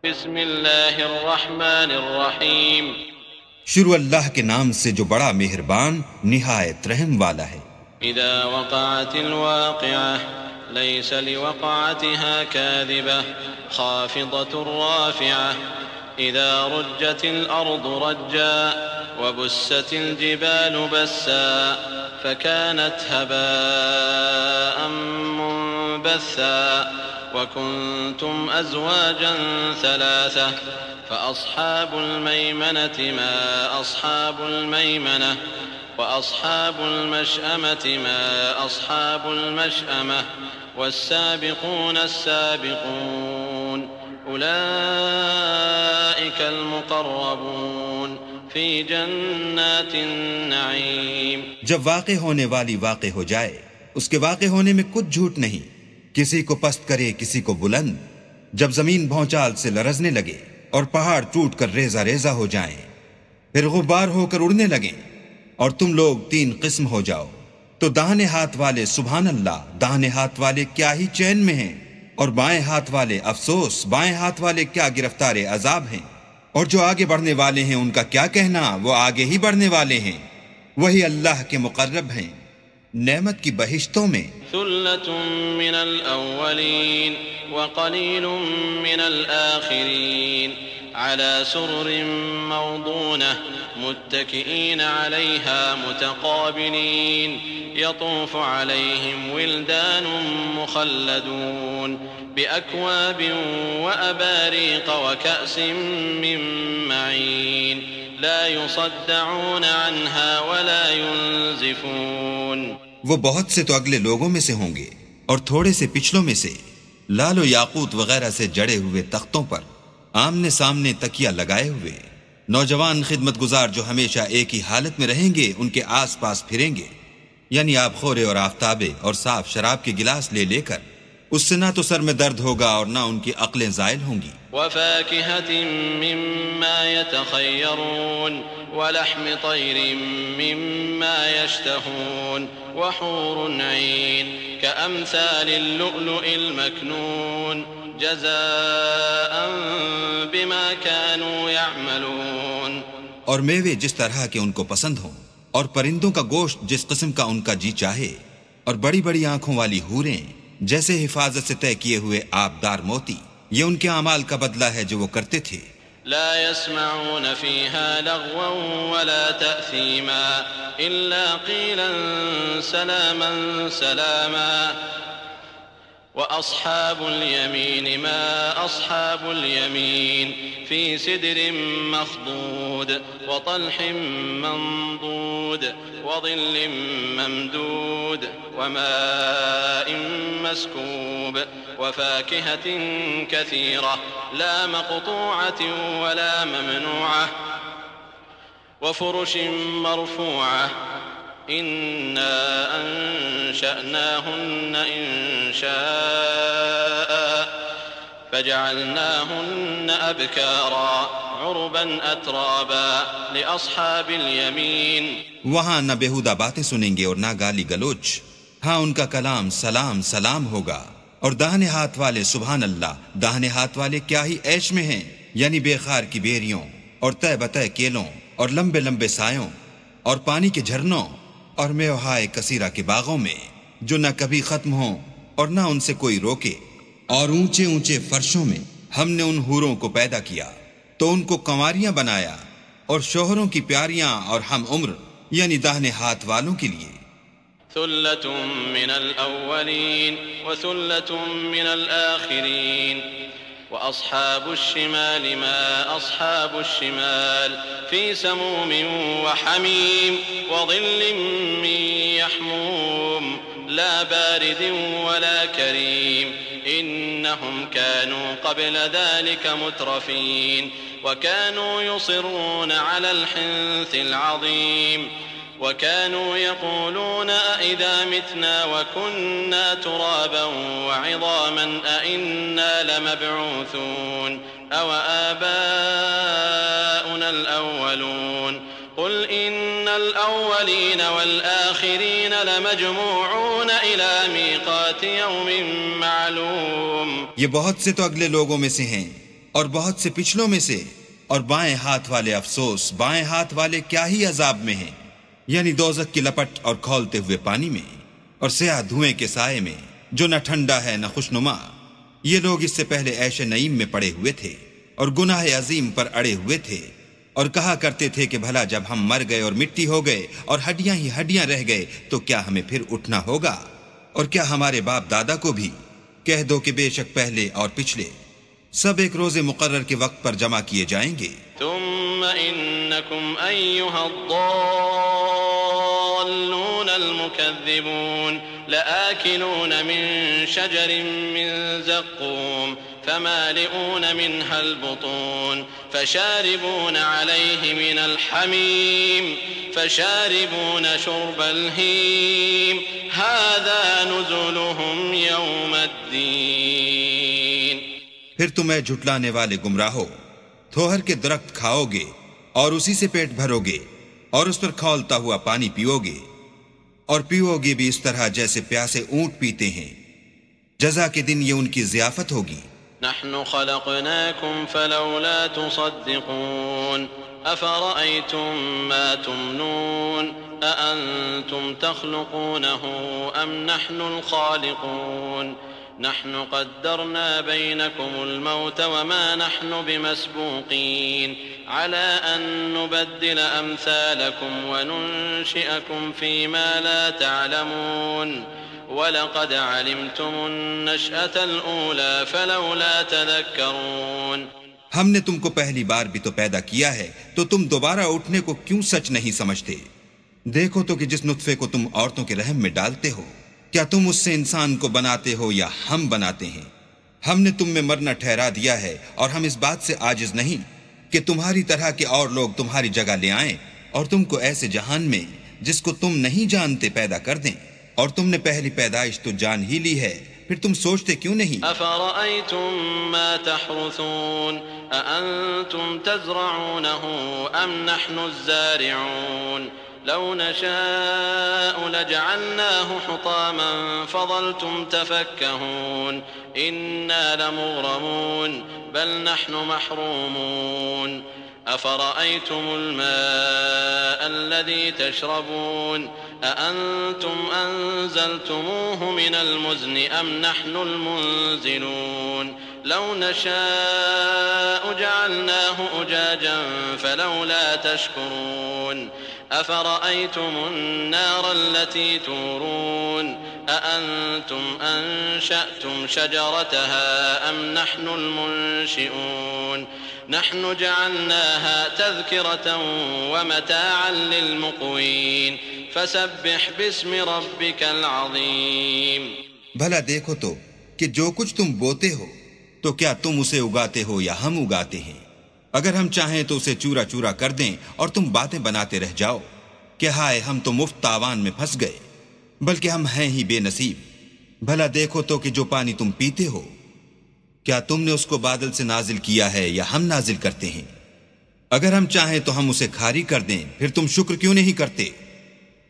بسم اللہ الرحمن الرحیم شروع اللہ کے نام سے جو بڑا مہربان نہایت رحم والا ہے۔ اذا وقعت الواقعة ليس لوقعتها كاذبة خافضة رافعة اذا رجت الارض رجا وبست الجبال بسا فكانت هباء منبثا وكنتم أزواجا ثلاثة فأصحاب الميمنة ما أصحاب الميمنة وأصحاب المشأمة ما أصحاب المشأمة والسابقون السابقون أولئك المقربون في جنات النعيم۔ جب واقع ہونے والی واقع ہو جائے اس کے واقع ہونے میں کچھ جھوٹ نہیں، کسی کو پست کرے کسی کو بلند، جب زمین بھونچال سے لرزنے لگے اور پہاڑ ٹوٹ کر ریزہ ریزہ ہو جائیں، پھر غبار ہو کر اڑنے لگیں اور تم لوگ تین قسم ہو جاؤ، تو داہنے ہاتھ والے سبحان اللہ، داہنے ہاتھ والے کیا ہی چین میں ہیں، اور بائیں ہاتھ والے افسوس، بائیں ہاتھ والے کیا گرفتار عذاب ہیں، اور جو آگے بڑھنے والے ہیں ان کا کیا کہنا، وہ آگے ہی بڑھنے والے ہیں، وہی اللہ کے مقرب ہیں نعمت کی بہشتوں میں۔ ثلة من الأولين وقليل من الآخرين على سرر موضونة متكئين عليها متقابلين يطوف عليهم ولدان مخلدون بأكواب وأباريق وكأس من معين لا يصدعون عنها ولا ينزفون۔ وہ بہت سے تو اگلے لوگوں میں سے ہوں گے اور تھوڑے سے پچھلوں میں سے، لال و یاقوت وغیرہ سے جڑے ہوئے تختوں پر آمنے سامنے تکیہ لگائے ہوئے، نوجوان خدمت گزار جو ہمیشہ ایک ہی حالت میں رہیں گے ان کے آس پاس پھریں گے، یعنی آب خورے اور آفتابے اور صاف شراب کے گلاس لے لے کر، اس سے نہ تو سر میں درد ہوگا اور نہ ان کی عقلیں زائل ہوں گی۔ وفاكهة مما يتخيرون ولحم طير مما يشتهون وحور عين كأمثال اللؤلؤ المكنون جزاء بما كانوا يعملون۔ اور میوے جس طرح کے ان کو پسند ہوں، اور پرندوں کا گوشت جس قسم کا ان کا جی چاہے، اور بڑی بڑی آنکھوں والی حوریں جیسے حفاظت سے طے کیے ہوئے آبدار موتی، یہ ان کے اعمال کا بدلہ ہے جو وہ کرتے تھے۔ لا يسمعون فيها لغوا ولا تأثيما إلا قيلا سلاما سلاما وأصحاب اليمين ما أصحاب اليمين في سدر مخضود وطلح منضود وظل ممدود وماء مسكوب وفاكهة كثيرة لا مقطوعة ولا ممنوعة وفرش مرفوعة إنا أنشأناهن إنشاء فجعلناهن أبكارا عربا أترابا لأصحاب اليمين۔ وہاں نہ بےہودہ باتیں سنیں گے اور نہ گالی گلوچ، ہاں ان کا کلام سلام سلام ہوگا، اور داہنے ہاتھ والے سبحان اللہ، داہنے ہاتھ والے کیا ہی عیش میں ہیں، یعنی بے خار کی بیریوں اور تہ بتہ کیلوں اور لمبے لمبے سایوں اور پانی کے جھرنوں اور میوہائے کثیرہ کے باغوں میں جو نہ کبھی ختم ہوں اور نہ ان سے کوئی روکے، اور اونچے اونچے فرشوں میں ہم نے ان حوروں کو پیدا کیا تو ان کو کنواریاں بنایا، اور شوہروں کی پیاریاں اور ہم عمر یعنی داہنے ہاتھ والوں کے لیے۔ ثلة من الأولين وثلة من الآخرين وأصحاب الشمال ما أصحاب الشمال في سموم وحميم وظل من يحموم لا بارد ولا كريم إنهم كانوا قبل ذلك مترفين وكانوا يصرون على الحنث العظيم وكانوا يقولون أئذا متنا وكنا ترابا وعظاما أئنا لمبعوثون أو آباؤنا الأولون قل إن الأولين والآخرين لمجموعون إلى ميقات يوم معلوم۔ یہ بہت سے تو اگلے لوگوں میں سے ہیں اور بہت سے پچھلوں میں سے، اور بائیں ہاتھ والے افسوس، بائیں ہاتھ والے کیا ہی عذاب میں ہیں، یعنی دوزخ کی لپٹ اور کھولتے ہوئے پانی میں، اور سیاہ دھوئیں کے سائے میں جو نہ ٹھنڈا ہے نہ خوشنما۔ یہ لوگ اس سے پہلے عیش نعیم میں پڑے ہوئے تھے اور گناہ عظیم پر اڑے ہوئے تھے، اور کہا کرتے تھے کہ بھلا جب ہم مر گئے اور مٹی ہو گئے اور ہڈیاں ہی ہڈیاں رہ گئے تو کیا ہمیں پھر اٹھنا ہوگا؟ اور کیا ہمارے باپ دادا کو بھی؟ کہہ دو کہ بے شک پہلے اور پچھلے سب ایک روز مقرر کے وقت پر جمع کیے جائیں گے۔ ثم إنكم أيها الضالون المكذبون لآكلون من شجر من زقوم فمالئون منها البطون فشاربون عليه من الحميم فشاربون شرب الهيم هذا نزلهم يوم الدين۔ پھر تمہیں جھٹلانے والے گمراہو، تھوہر کے درخت کھاؤ گے اور اسی سے پیٹ بھرو گے اور اس پر کھولتا ہوا پانی پیو گے، اور پیو گے بھی اس طرح جیسے پیاسے اونٹ پیتے ہیں۔ جزا کے دن یہ ان کی ضیافت ہوگی۔ نحن خلقناكم فلولا تصدقون أفرأيتم ما تمنون أأنتم تخلقونه أم نحن الخالقون نحن قدرنا بينكم الموت وما نحن بمسبوقين على أن نبدل أمثالكم وننشئكم فيما لا تعلمون وَلَقَدْ عَلِمْتُمُ النَّشْأَةَ الْأُولَى فَلَوْلَا تَذَكَّرُونَ۔ ہم نے تم کو پہلی بار بھی تو پیدا کیا ہے، تو تم دوبارہ اٹھنے کو کیوں سچ نہیں سمجھتے؟ دیکھو تو کہ جس نطفے کو تم عورتوں کے رحم میں ڈالتے ہو، کیا تم اس سے انسان کو بناتے ہو یا ہم بناتے ہیں؟ ہم نے تم میں مرنا ٹھہرا دیا ہے، اور ہم اس بات سے عاجز نہیں کہ تمہاری طرح کے اور لوگ تمہاری جگہ لے آئیں اور تم کو ایسے جہان میں جس کو تم نہیں جانتے پیدا کر دیں۔ اور تم نے پہلی پیدائش تو جان ہی لی ہے، پھر تم سوچتے کیوں نہیں؟ أَفَرَأَيْتُم مَّا تَحْرُثُونَ أَأَنتُمْ تَزْرَعُونَهُ أَمْ نَحْنُ الزَّارِعُونَ لَوْ نَشَاءُ لَجَعَلْنَاهُ حُطَامًا فَظَلْتُمْ تَفَكَّهُونَ إِنَّا لَمُغْرَمُونَ بَلْ نَحْنُ مَحْرُومُونَ أَفَرَأَيْتُمُ الْمَاءَ الَّذِي تَشْرَبُونَ أَأَنتُمْ أَنزَلْتُمُوهُ مِنَ الْمُزْنِ أَمْ نَحْنُ الْمُنزِلُونَ لَوْ نَشَاءُ جَعَلْنَاهُ أُجَاجًا فَلَوْلَا تَشْكُرُونَ أَفَرَأَيْتُمُ النَّارَ الَّتِي تُورُونَ أَأَنتُمْ أَنشَأْتُمْ شَجَرَتَهَا أَمْ نَحْنُ الْمُنشِئُونَ نحن جعلناها تذكرة ومتاعا للمقوين فسبح باسم ربك العظيم۔ بھلا دیکھو تو کہ جو کچھ تم بوتے ہو تو کیا تم اسے اگاتے ہو یا ہم اگاتے ہیں؟ اگر ہم چاہیں تو اسے چورا چورا کر دیں اور تم باتیں بناتے رہ جاؤ کہ ہائے ہم تو مفت تاوان میں پھنس گئے، بلکہ ہم ہیں ہی بے نصیب۔ بھلا دیکھو تو کہ جو پانی تم پیتے ہو کیا تم نے اس کو بادل سے نازل کیا ہے یا ہم نازل کرتے ہیں؟ اگر ہم چاہیں تو ہم اسے کھاری کر دیں، پھر تم شکر کیوں نہیں کرتے؟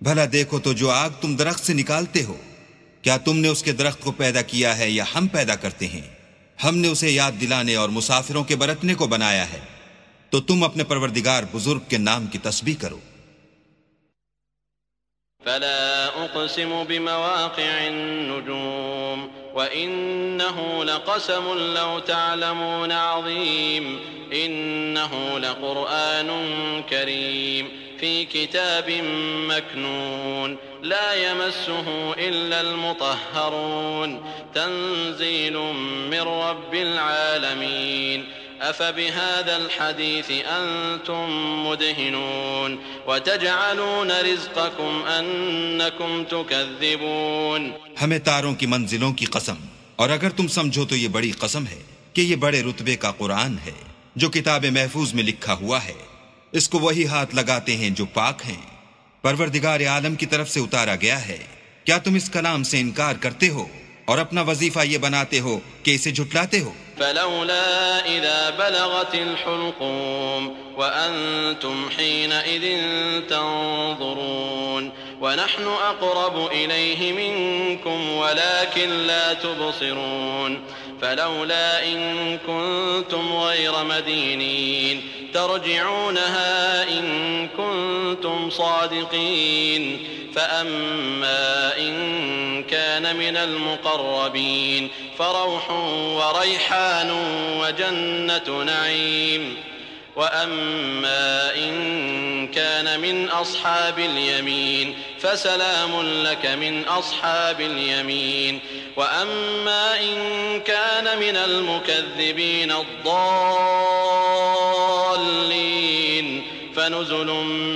بھلا دیکھو تو جو آگ تم درخت سے نکالتے ہو کیا تم نے اس کے درخت کو پیدا کیا ہے یا ہم پیدا کرتے ہیں؟ ہم نے اسے یاد دلانے اور مسافروں کے برتنے کو بنایا ہے، تو تم اپنے پروردگار بزرگ کے نام کی تسبیح کرو۔ فلا أقسم بمواقع النجوم وإنه لقسم لو تعلمون عظيم إنه لقرآن كريم في كتاب مكنون لا يمسه إلا المطهرون تنزيل من رب العالمين أفبهذا الحديث أنتم مدهنون وتجعلون رزقكم أنكم تكذبون۔ ہمیں تاروں کی منزلوں کی قسم، اور اگر تم سمجھو تو یہ بڑی قسم ہے کہ یہ بڑے رتبے کا قرآن ہے جو کتاب محفوظ میں لکھا ہوا ہے، اس کو وہی ہاتھ لگاتے ہیں جو پاک ہیں، پروردگار عالم کی طرف سے اتارا گیا ہے۔ کیا تم اس کلام سے انکار کرتے ہو اور اپنا وظیفہ یہ بناتے ہو کہ اسے جھٹلاتے ہو؟ فلولا إذا بلغت الحلقوم وأنتم حينئذ تنظرون ونحن أقرب إليه منكم ولكن لا تبصرون فلولا إن كنتم غير مدينين ترجعونها إن كنتم صادقين فأما إن كان من المقربين فروح وريحان وجنة نعيم وأما إن كان من أصحاب اليمين فسلام لك من أصحاب اليمين وأما إن كان من المكذبين الضالين فنزل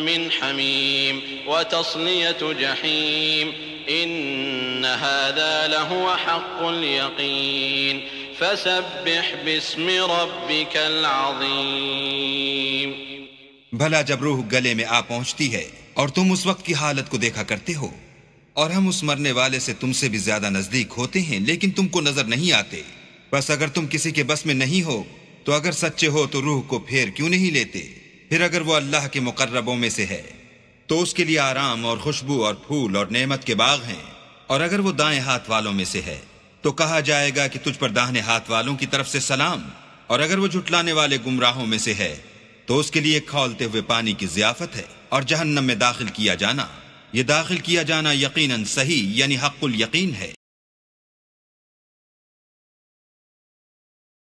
من حميم وتصلية جحيم إن هذا لهو حق اليقين فسبح باسم ربك العظیم۔ بھلا جب روح گلے میں آ پہنچتی ہے اور تم اس وقت کی حالت کو دیکھا کرتے ہو اور ہم اس مرنے والے سے تم سے بھی زیادہ نزدیک ہوتے ہیں لیکن تم کو نظر نہیں آتے، بس اگر تم کسی کے بس میں نہیں ہو تو اگر سچے ہو تو روح کو پھیر کیوں نہیں لیتے؟ پھر اگر وہ اللہ کے مقربوں میں سے ہے تو اس کے لیے آرام اور خوشبو اور پھول اور نعمت کے باغ ہیں، اور اگر وہ دائیں ہاتھ والوں میں سے ہے تو کہا جائے گا کہ تجھ پر داہنے ہاتھ والوں کی طرف سے سلام، اور اگر وہ جھٹلانے والے گمراہوں میں سے ہے تو اس کے لیے کھولتے ہوئے پانی کی ضیافت ہے، اور جہنم میں داخل کیا جانا، یہ داخل کیا جانا یقیناً صحیح یعنی حق الیقین ہے۔